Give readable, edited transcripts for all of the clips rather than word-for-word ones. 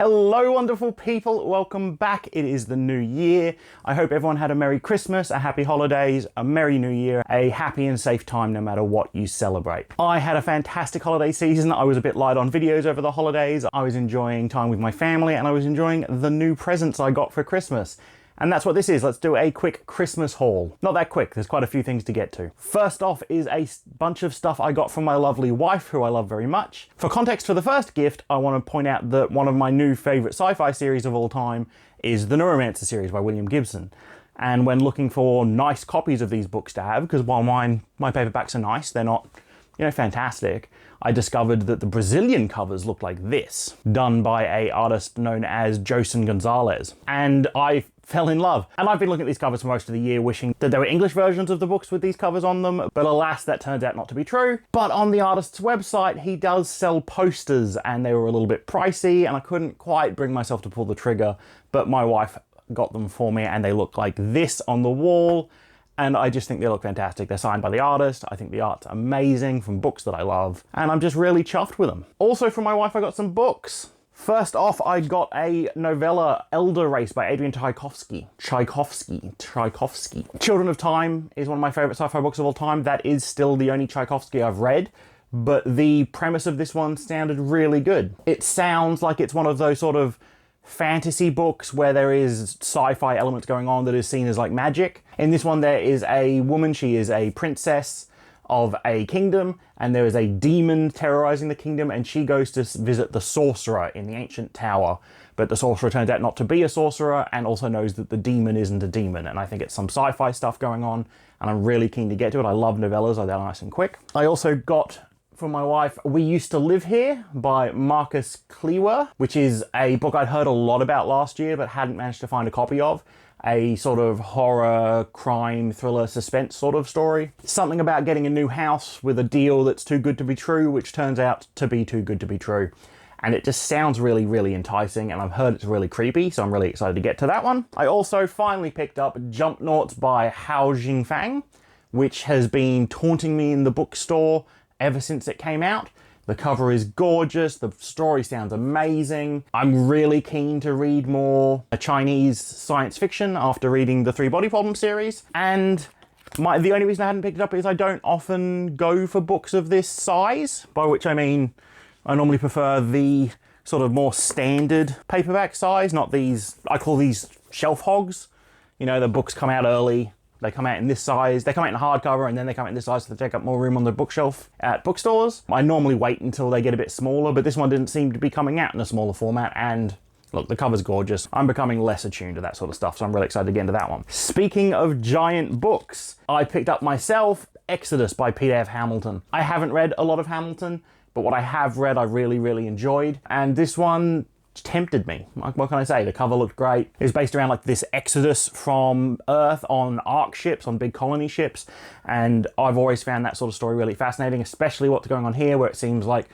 Hello wonderful people, welcome back. It is the new year. I hope everyone had a Merry Christmas, a Happy Holidays, a Merry New Year, a happy and safe time no matter what you celebrate. I had a fantastic holiday season. I was a bit light on videos over the holidays. I was enjoying time with my family and I was enjoying the new presents I got for Christmas. And that's what this is. Let's do a quick Christmas haul. Not that quick, there's quite a few things to get to. First off is a bunch of stuff I got from my lovely wife, who I love very much. For context for the first gift, I want to point out that one of my new favourite sci-fi series of all time is the Neuromancer series by William Gibson. And when looking for nice copies of these books to have, because while my paperbacks are nice, they're not, fantastic, I discovered that the Brazilian covers look like this, done by an artist known as Joson Gonzalez. And I fell in love. And I've been looking at these covers for most of the year, wishing that there were English versions of the books with these covers on them, but alas, that turns out not to be true. But on the artist's website, he does sell posters, and they were a little bit pricey, and I couldn't quite bring myself to pull the trigger, but my wife got them for me, and they look like this on the wall. And I just think they look fantastic. They're signed by the artist. I think the art's amazing from books that I love. And I'm just really chuffed with them. Also from my wife, I got some books. First off, I got a novella, Elder Race by Adrian Tchaikovsky. Children of Time is one of my favorite sci-fi books of all time. That is still the only Tchaikovsky I've read. But the premise of this one sounded really good. It sounds like it's one of those sort of fantasy books where there is sci-fi elements going on that is seen as like magic. In this one, there is a woman, she is a princess of a kingdom, and there is a demon terrorizing the kingdom, and she goes to visit the sorcerer in the ancient tower. But the sorcerer turns out not to be a sorcerer, and also knows that the demon isn't a demon. And I think it's some sci-fi stuff going on, and I'm really keen to get to it. I love novellas, they're nice and quick. I also got from my wife, We Used to Live Here by Marcus Klewer, which is a book I'd heard a lot about last year, but hadn't managed to find a copy of. A sort of horror, crime, thriller, suspense sort of story. Something about getting a new house with a deal that's too good to be true, which turns out to be too good to be true. And it just sounds really, really enticing, and I've heard it's really creepy, so I'm really excited to get to that one. I also finally picked up Jump Noughts by Hao Jingfang, which has been taunting me in the bookstore ever since it came out. The cover is gorgeous, the story sounds amazing. I'm really keen to read more Chinese science fiction after reading the Three Body Problem series. And the only reason I hadn't picked it up is I don't often go for books of this size, by which I mean I normally prefer the sort of more standard paperback size, not these, I call these shelf hogs. The books come out early. They come out in this size, they come out in hardcover, and then they come out in this size, so they take up more room on the bookshelf at bookstores. I normally wait until they get a bit smaller, but this one didn't seem to be coming out in a smaller format, and look, the cover's gorgeous. I'm becoming less attuned to that sort of stuff, so I'm really excited to get into that one. Speaking of giant books, I picked up myself Exodus by Peter F. Hamilton. I haven't read a lot of Hamilton, but what I have read I really, really enjoyed, and this one tempted me. What can I say? The cover looked great. It was based around like this exodus from Earth on Ark ships, on big colony ships, and I've always found that sort of story really fascinating, especially what's going on here, where it seems like,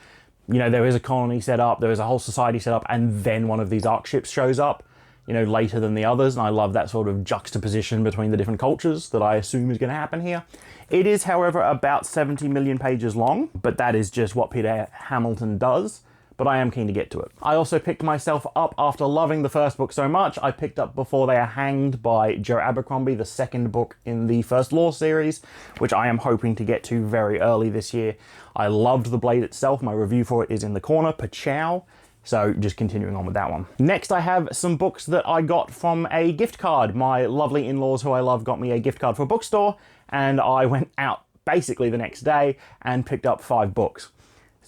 there is a colony set up, there is a whole society set up, and then one of these Ark ships shows up, later than the others, and I love that sort of juxtaposition between the different cultures that I assume is going to happen here. It is, however, about 70 million pages long, but that is just what Peter Hamilton does. But I am keen to get to it. I also picked myself up, after loving the first book so much, I picked up Before They Are Hanged by Joe Abercrombie, the second book in the First Law series, which I am hoping to get to very early this year. I loved the blade itself. My review for it is in the corner, pachow. So just continuing on with that one. Next, I have some books that I got from a gift card. My lovely in-laws, who I love, got me a gift card for a bookstore, and I went out basically the next day and picked up 5 books.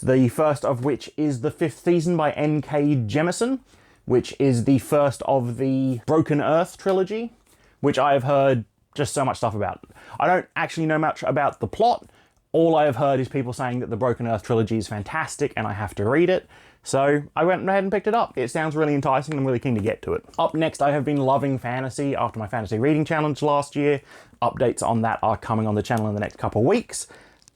The first of which is The Fifth Season by N.K. Jemisin, which is the first of the Broken Earth trilogy, which I have heard just so much stuff about. I don't actually know much about the plot. All I have heard is people saying that the Broken Earth trilogy is fantastic and I have to read it. So I went ahead and picked it up. It sounds really enticing and I'm really keen to get to it. Up next, I have been loving fantasy after my fantasy reading challenge last year. Updates on that are coming on the channel in the next couple of weeks.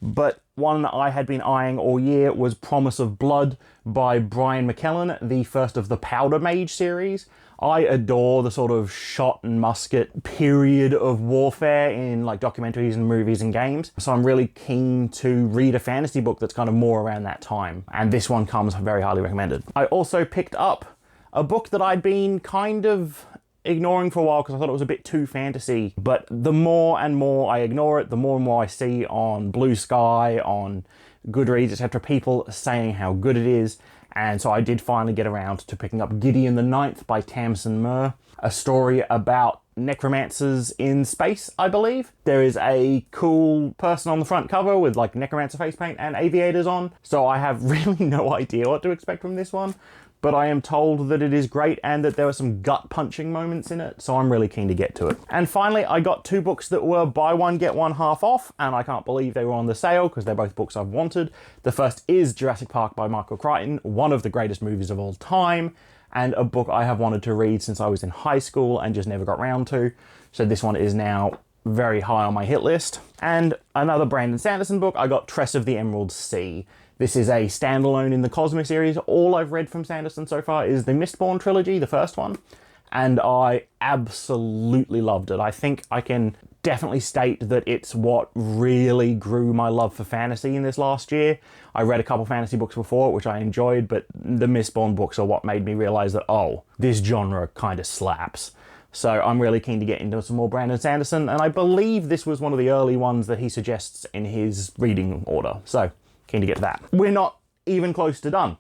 But one I had been eyeing all year was Promise of Blood by Brian McKellen, the first of the Powder Mage series. I adore the sort of shot and musket period of warfare in like documentaries and movies and games. So I'm really keen to read a fantasy book that's kind of more around that time. And this one comes very highly recommended. I also picked up A book that I'd been kind of ignoring for a while because I thought it was a bit too fantasy, but the more and more I ignore it, the more and more I see on Blue Sky, on Goodreads, etc., people saying how good it is. And so I did finally get around to picking up Gideon the Ninth by Tamsin Muir, a story about necromancers in space, I believe. There is a cool person on the front cover with like necromancer face paint and aviators on, so I have really no idea what to expect from this one, but I am told that it is great and that there are some gut-punching moments in it, so I'm really keen to get to it. And finally, I got 2 books that were buy one, get one half off, and I can't believe they were on the sale because they're both books I've wanted. The first is Jurassic Park by Michael Crichton, one of the greatest movies of all time, and a book I have wanted to read since I was in high school and just never got round to. So this one is now very high on my hit list. And another Brandon Sanderson book, I got Tress of the Emerald Sea. This is a standalone in the Cosmo series. All I've read from Sanderson so far is the Mistborn trilogy, the first one, and I absolutely loved it. I think I can definitely state that it's what really grew my love for fantasy in this last year. I read a couple fantasy books before, which I enjoyed, but the Mistborn books are what made me realize that, oh, this genre kind of slaps. So I'm really keen to get into some more Brandon Sanderson, and I believe this was one of the early ones that he suggests in his reading order. So keen to get to that. We're not even close to done.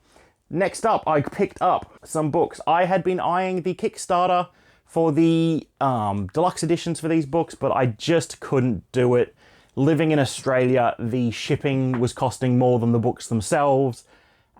Next up, I picked up some books. I had been eyeing the Kickstarter for the deluxe editions for these books, but I just couldn't do it. Living in Australia, the shipping was costing more than the books themselves,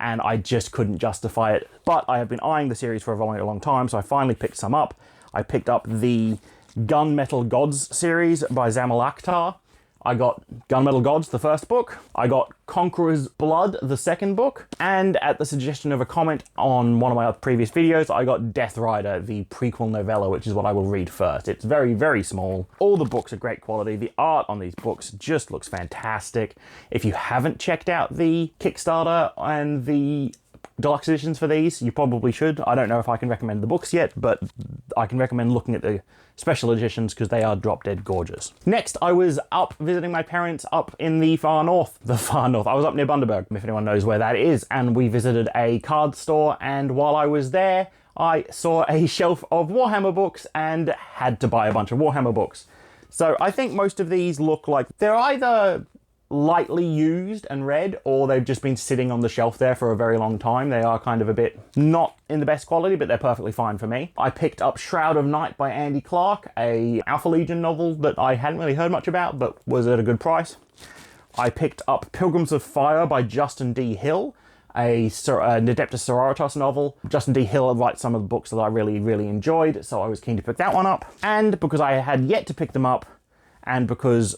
and I just couldn't justify it. But I have been eyeing the series for a very long time, so I finally picked some up. I picked up the Gunmetal Gods series by Zamal Akhtar. I got Gunmetal Gods, the first book. I got Conqueror's Blood, the second book. And at the suggestion of a comment on one of my previous videos, I got Death Rider, the prequel novella, which is what I will read first. It's very, very small. All the books are great quality. The art on these books just looks fantastic. If you haven't checked out the Kickstarter and the deluxe editions for these, you probably should. I don't know if I can recommend the books yet, but I can recommend looking at the special editions because they are drop dead gorgeous. Next, I was up visiting my parents up in the far north. The far north. I was up near Bundaberg, if anyone knows where that is, and we visited a card store, and while I was there, I saw a shelf of Warhammer books and had to buy a bunch of Warhammer books. So I think most of these look like they're either lightly used and read, or they've just been sitting on the shelf there for a very long time. They are kind of a bit not in the best quality, but they're perfectly fine for me. I picked up Shroud of Night by Andy Clark, a Alpha Legion novel that I hadn't really heard much about, but was at a good price. I picked up Pilgrims of Fire by Justin D. Hill, an Adeptus Sororitas novel. Justin D. Hill writes some of the books that I really, really enjoyed, so I was keen to pick that one up. And because I had yet to pick them up, and because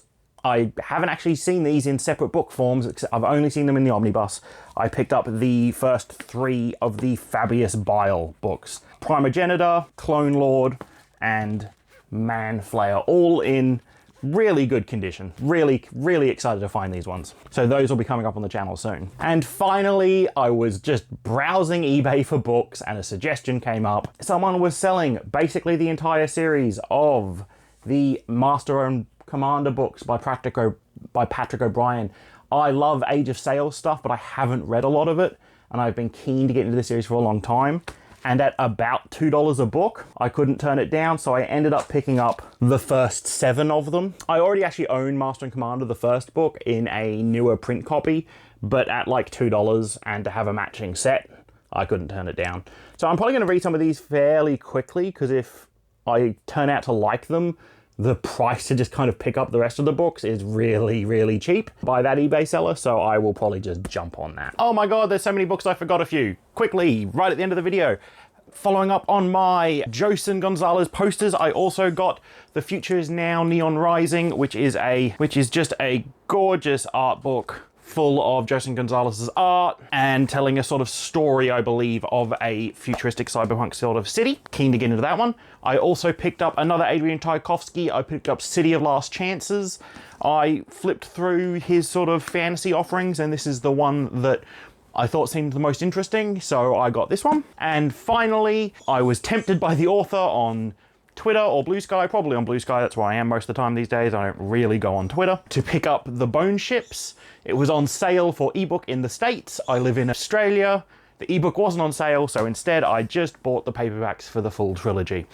I haven't actually seen these in separate book forms, I've only seen them in the omnibus, I picked up the first 3 of the Fabius Bile books. Primogenitor, Clone Lord, and Manflayer, all in really good condition. Really, really excited to find these ones. So those will be coming up on the channel soon. And finally, I was just browsing eBay for books and a suggestion came up. Someone was selling basically the entire series of the Master and Commander books by Patrick O'Brien. I love Age of Sail stuff, but I haven't read a lot of it, and I've been keen to get into this series for a long time. And at about $2 a book, I couldn't turn it down, so I ended up picking up the first 7 of them. I already actually own Master and Commander, the first book, in a newer print copy, but at like $2 and to have a matching set, I couldn't turn it down. So I'm probably going to read some of these fairly quickly, because if I turn out to like them, the price to just kind of pick up the rest of the books is really, really cheap by that eBay seller, so I will probably just jump on that. Oh my god, there's so many books I forgot a few. Quickly, right at the end of the video. Following up on my Joson Gonzalez posters, I also got The Future Is Now Neon Rising, which is just a gorgeous art book full of Joson Gonzalez's art and telling a sort of story, I believe, of a futuristic cyberpunk sort of city. Keen to get into that one. I also picked up another Adrian Tchaikovsky. I picked up City of Last Chances. I flipped through his sort of fantasy offerings, and this is the one that I thought seemed the most interesting, so I got this one. And finally, I was tempted by the author on Twitter or Blue Sky, probably on Blue Sky, that's where I am most of the time these days, I don't really go on Twitter, to pick up The Bone Ships. It was on sale for ebook in the States. I live in Australia. The ebook wasn't on sale, so instead I just bought the paperbacks for the full trilogy.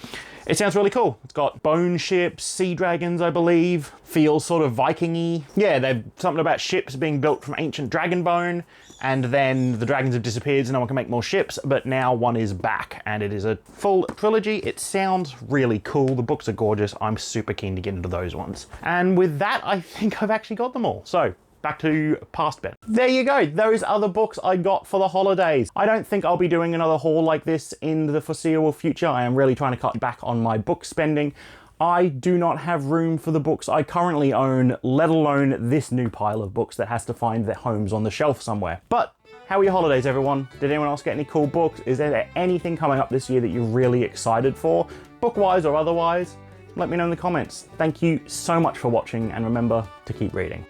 It sounds really cool. It's got bone ships, sea dragons, I believe. Feels sort of Viking-y. Yeah, they're something about ships being built from ancient dragon bone, and then the dragons have disappeared so no one can make more ships, but now one is back, and it is a full trilogy. It sounds really cool. The books are gorgeous. I'm super keen to get into those ones. And with that, I think I've actually got them all. So, back to past Ben. There you go. Those are the books I got for the holidays. I don't think I'll be doing another haul like this in the foreseeable future. I am really trying to cut back on my book spending. I do not have room for the books I currently own, let alone this new pile of books that has to find their homes on the shelf somewhere. But how are your holidays, everyone? Did anyone else get any cool books? Is there anything coming up this year that you're really excited for, book-wise or otherwise? Let me know in the comments. Thank you so much for watching, and remember to keep reading.